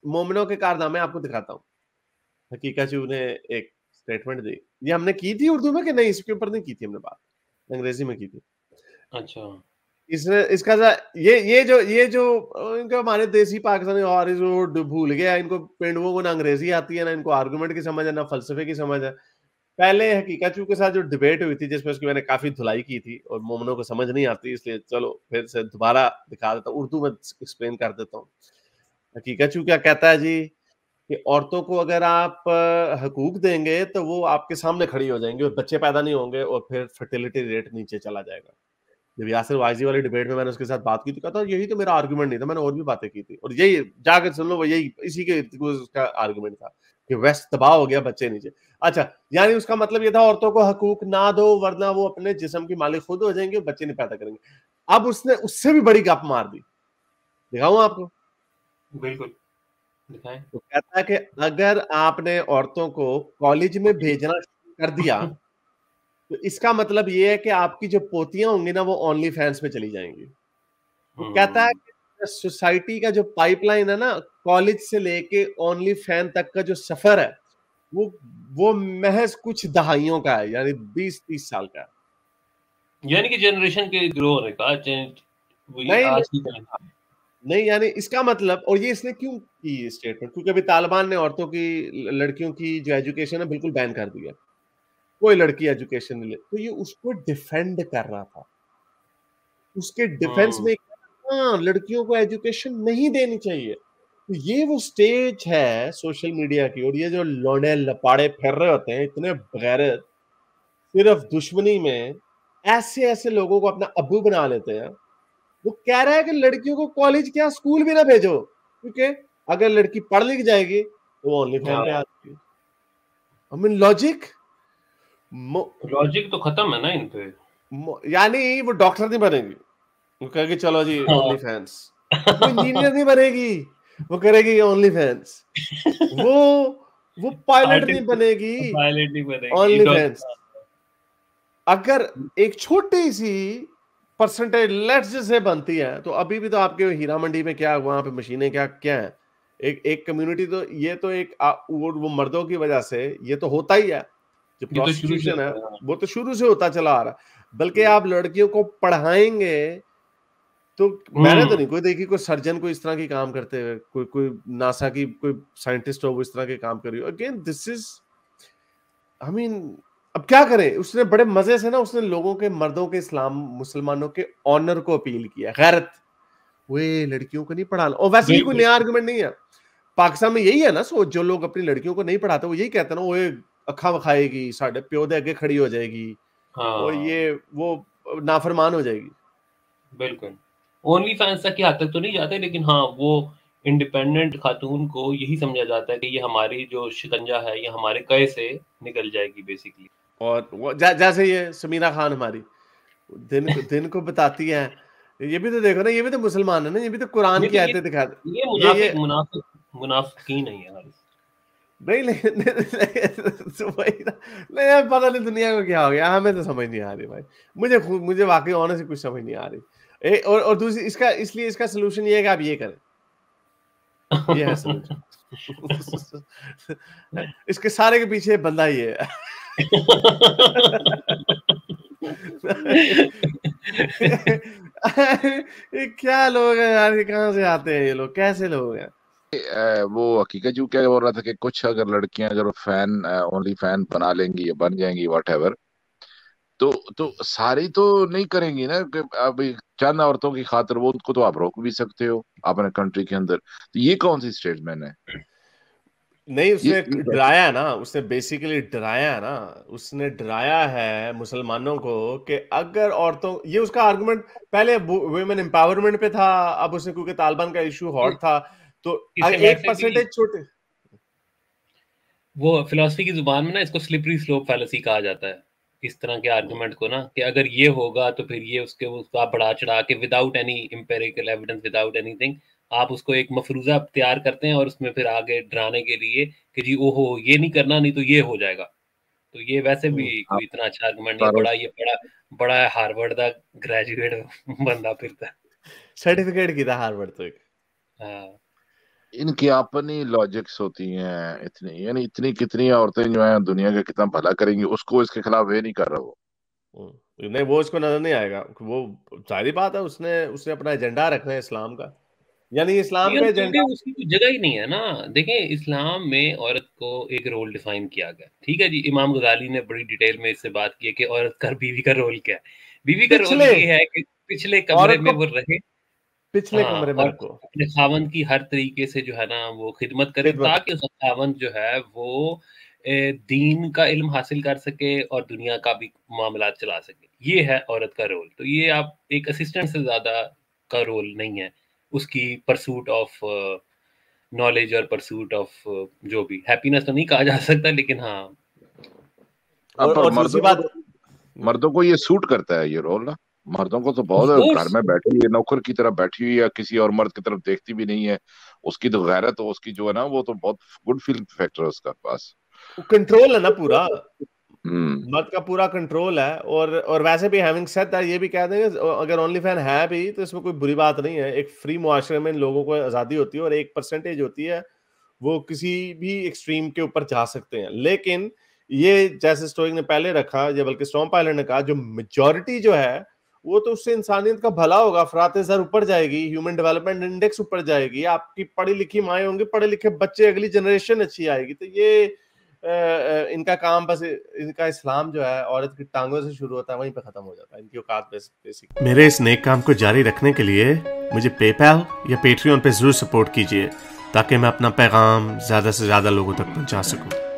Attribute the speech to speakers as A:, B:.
A: मोमिनों के कारनामे आपको दिखाता हूँ। हकीकतचू ने एक स्टेटमेंट दी, ये हमने की थी उर्दू में कि नहीं, इसके ऊपर नहीं की थी हमने बात, अंग्रेजी में की थी।
B: अच्छा,
A: इसने इसका ये जो इनका हमारे देसी पाकिस्तानी और जो भूल गया, इनको पेंडुओं को ना अंग्रेजी आती है, ना इनको आर्गुमेंट की समझ है, ना फलसफे की समझ है। पहले हकीकतचू के साथ जो डिबेट हुई थी, जिसमें उसकी मैंने काफी धुलाई की थी और मोमनों को समझ नहीं आती, इसलिए चलो फिर से दोबारा दिखा देता हूँ, उर्दू में एक्सप्लेन कर देता हूँ। हकीकतचू क्या कहता है जी कि औरतों को अगर आप हकूक देंगे तो वो आपके सामने खड़ी हो जाएंगी और बच्चे पैदा नहीं होंगे और फिर फर्टिलिटी रेट नीचे चला जाएगा। जब यासिर वाइजी वाली डिबेट में मैंने उसके साथ बात की थी, कहता यही तो मेरा आर्गुमेंट नहीं था, मैंने और भी बातें की थी, और यही जाकर सुन लो, वो यही इसी के उसका आर्गुमेंट था कि वेस्ट तबाह हो गया, बच्चे नीचे। अच्छा, यानी उसका मतलब ये था औरतों को हकूक ना दो वरना वो अपने जिस्म की मालिक खुद हो जाएंगे, बच्चे नहीं पैदा करेंगे। अब उसने उससे भी बड़ी गप मार दी, दिखाऊं आपको?
B: बिल्कुल दिखाएं।
A: तो कहता है कि अगर आपने औरतों को कॉलेज में भेजना कर दिया तो इसका मतलब ये है कि आपकी जो पोतियां होंगी ना, वो ओनली फैंस पे चली जाएंगी। वो कहता है कि सोसाइटी का जो पाइपलाइन है ना, कॉलेज से लेके ओनली फैन तक का जो सफर है, वो महज कुछ दहाइयों का है, यानी 20-30 साल का है।
B: यानी कि जनरेशन के ग्रो होने का चेंज वही
A: नहीं
B: आज की
A: नहीं, नहीं, यानी इसका मतलब, और ये इसने क्यों की स्टेटमेंट, क्योंकि अभी तालिबान ने औरतों की, लड़कियों की जो एजुकेशन है बिल्कुल बैन कर दिया, कोई लड़की एजुकेशन नहीं ले, तो ये उसको डिफेंड कर रहा था, उसके डिफेंस में, हाँ लड़कियों को एजुकेशन नहीं देनी चाहिए। तो ये वो स्टेज है सोशल मीडिया की, और ये जो लौंडे लपाड़े फिर रहे होते हैं इतने बगैरत, सिर्फ दुश्मनी में ऐसे ऐसे लोगों को अपना अब्बू बना लेते हैं। वो कह रहा है कि लड़कियों को कॉलेज क्या स्कूल भी ना भेजो, क्योंकि अगर लड़की पढ़ लिख जाएगी तो वो ओनली फैन पे आ जाएगी। आई मीन लॉजिक,
B: लॉजिक तो खत्म है ना इन पे।
A: यानी वो डॉक्टर नहीं बनेगी, वो कहेगी चलो जी ओनली
B: हाँ।
A: फैंस। वो इंजीनियर नहीं बनेगी, वो करेगी ओनली फैंस। वो वो पायलट नहीं
B: आर्टिस्ट
A: बनेगी,
B: पायलट नहीं बनेगी
A: ओनली फैंस।
B: डॉक्टर।
A: अगर एक छोटी सी परसेंटेज लेट्स से बनती है, तो अभी भी तो आपके हीरा मंडी में क्या वहां पे मशीनें क्या क्या है, एक एक कम्युनिटी, तो ये तो एक वो मर्दों की वजह से ये तो होता ही है, जो
B: ये तो शुरू से
A: प्रोस्टिट्यूशन है
B: होता है।
A: वो तो शुरू से होता चला आ रहा है। बल्कि आप लड़कियों को पढ़ाएंगे तो मैंने तो नहीं कोई देखी कोई सर्जन कोई इस तरह की काम करते हुए, कोई कोई नासा की कोई साइंटिस्ट हो वो इस तरह के काम कर रही हो। Again this is, I mean, अब क्या करें, उसने बड़े मजे से ना उसने लोगों के, मर्दों के, इस्लाम मुसलमानों के ऑनर को अपील किया, गैरत, वे लड़कियों को नहीं पढ़ाना। और वैसे ये कोई
B: बिल्कुल।
A: नया आर्गुमेंट नहीं है, पाकिस्तान में यही है ना सोच, जो लोग अपनी लड़कियों को नहीं पढ़ाते वो यही कहते हैं ना, वो अखा वखाएगी, साढ़े प्यो दे आगे खड़ी हो जाएगी, और
B: हाँ
A: ये वो नाफरमान हो जाएगी।
B: बिल्कुल। ओनली फैंस तक की हद तक तो नहीं जाते, लेकिन हाँ वो इंडिपेंडेंट खातून को यही समझा जाता है कि ये हमारी जो शिकंजा है ये हमारे कए से निकल जाएगी बेसिकली।
A: और वो जैसे ये समीरा खान हमारी दिन को बताती है, ये भी तो देखो ना, ये भी तो मुसलमान है ना, ये भी तो कुरान
B: ये
A: की
B: तो
A: आयतें दिखा,
B: ये
A: ये
B: मुनाफिक मुनाफिक मुनाफिकीन है यार।
A: नहीं तो वही ना, नहीं यार पता नहीं दुनिया को क्या हो गया, हमें तो समझ नहीं आ रही भाई, मुझे वाकई होने से कुछ समझ नहीं आ रही। और दूसरी इसका, इसलिए इसका सोल्यूशन ये है कि आप ये करें, ये है सोल्यूशन। इसके सारे के पीछे बंदा ये है। ये क्या लोग हैं यार, ये कहाँ से आते हैं, ये लोग कैसे लोग हैं?
C: वो हकीकत जो क्या बोल रहा था कि कुछ अगर लड़कियां अगर फैन ओनली फैन बना लेंगी या बन जाएंगी वट एवर, तो सारी तो नहीं करेंगी ना कि अभी चंद औरतों की खातिर वो उनको तो आप रोक भी सकते हो अपने कंट्री के अंदर। तो ये कौन सी स्टेटमेंट है?
A: नहीं,
C: ये
A: उसने
C: ये कैसे?
A: डराया ना, उसने बेसिकली डराया है ना, उसने डराया है मुसलमानों को कि अगर औरतों, ये उसका आर्गुमेंट पहले वुमेन एम्पावरमेंट पे था, अब उसने क्योंकि तालिबान का इशू हॉट था, तो
B: इसे
A: एक
B: वैसे भी
A: परसेंटेज छोटे।
B: वो फिलॉसफी की जुबान में ना इसको स्लिपरी स्लोप फैलेसी कहा जाता है, इस तरह के आर्गुमेंट को ना, कि अगर ये होगा तो फिर ये उसके उसका बढ़ा चढ़ा के without any empirical evidence without anything आप उसको एक मफरूजा तैयार करते हैं और उसमें फिर आगे डराने के लिए कि जी ओहो ये नहीं करना नहीं तो ये हो जाएगा। तो ये वैसे भी
C: आप
B: कोई इतना अच्छा आर्गुमेंट नहीं है,
C: सारों
B: बड़ा ये बड़ा बड़ा हार्वर्ड का ग्रेजुएट बंदा फिरता है।
A: सर्टिफिकेट की था हार्वर्ड तो एक।
B: हाँ
C: इनकी अपनी लॉजिक्स होती हैं इतनी, यानी इतनी कितनी औरतें जो हैं दुनिया का कितना भला करेंगी, उसको इसके खिलाफ वे नहीं कर रहा वो।
A: नहीं, वो उसको नजर नहीं आएगा। वो सारी बात है, उसने उसने अपना एजेंडा रखना है इस्लाम का, यानी इस्लाम
B: नहीं,
A: का
B: और क्योंकि
A: एजेंडा।
B: उसकी कोई जगह ही नहीं है ना। देखें, इस्लाम में औरत को एक रोल डिफाइन किया गया, ठीक है जी। इमाम गजाली ने बड़ी डिटेल में इससे बात की है कि औरत का, बीवी का रोल क्या है। बीवी का रोल
A: पिछले
B: ये है कि पिछले कमरे
A: औरत
B: में
A: को
B: वो रहे,
A: पिछले
B: हाँ,
A: कमरे में
B: और
A: रखो,
B: अपने खावंद की हर तरीके से जो है ना वो खिदमत करे,
A: खिदमत।
B: ताकि उसका खावंद जो है वो दीन का इल्म हासिल कर सके और दुनिया का भी मामला चला सके। ये है औरत का रोल। तो ये आप एक असिस्टेंट से ज्यादा का रोल नहीं है उसकी। परसूट ऑफ नॉलेज और परसूट ऑफ जो भी हैप्पीनेस तो नहीं कहा जा सकता, लेकिन हाँ।
C: पर
A: और दूसरी बात,
C: मर्दों को ये सूट करता है ये रोल ना। मर्दों को तो
B: ऑफ
C: बहुत घर
B: कोर्स
C: में बैठी हुई है, नौकर की तरह बैठी हुई है, या किसी और मर्द की तरफ देखती भी नहीं है। उसकी तो गैरत, उसकी जो है ना, वो तो बहुत गुड फीलिंग फैक्टर है उसका पास।
A: कंट्रोल है ना पूरा,
C: हम्म।
A: मर्द का पूरा कंट्रोल है। और वैसे भी हैविंग सेड दैट, ये भी कह देंगे अगर ओनली फैन है भी तो इसमें कोई बुरी बात नहीं है। एक फ्री मुआशरे में इन लोगों को आजादी होती है, और एक परसेंटेज होती है वो किसी भी एक्सट्रीम के ऊपर जा सकते हैं। लेकिन ये जैसे स्टोइक ने पहले रखा, या बल्कि स्टॉर्म पायलट ने कहा, जो मेजॉरिटी जो है वो तो उससे इंसानियत का भला होगा, अफरात ज़र ऊपर जाएगी, ह्यूमन डेवलपमेंट इंडेक्स ऊपर जाएगी, आपकी पढ़ी लिखी माएँ होंगी, पढ़े लिखे बच्चे, अगली जनरेशन अच्छी आएगी। तो ये इनका काम बस, इनका इस्लाम जो है औरत की टांगों से शुरू होता है, वहीं पे खत्म हो जाता है इनकी औकात बेसिक। मेरे इस नेक काम को जारी रखने के लिए मुझे पेपैल या पेट्रियन पे जरूर सपोर्ट कीजिए, ताकि मैं अपना पैगाम ज्यादा से ज्यादा लोगों तक पहुंचा सकूं।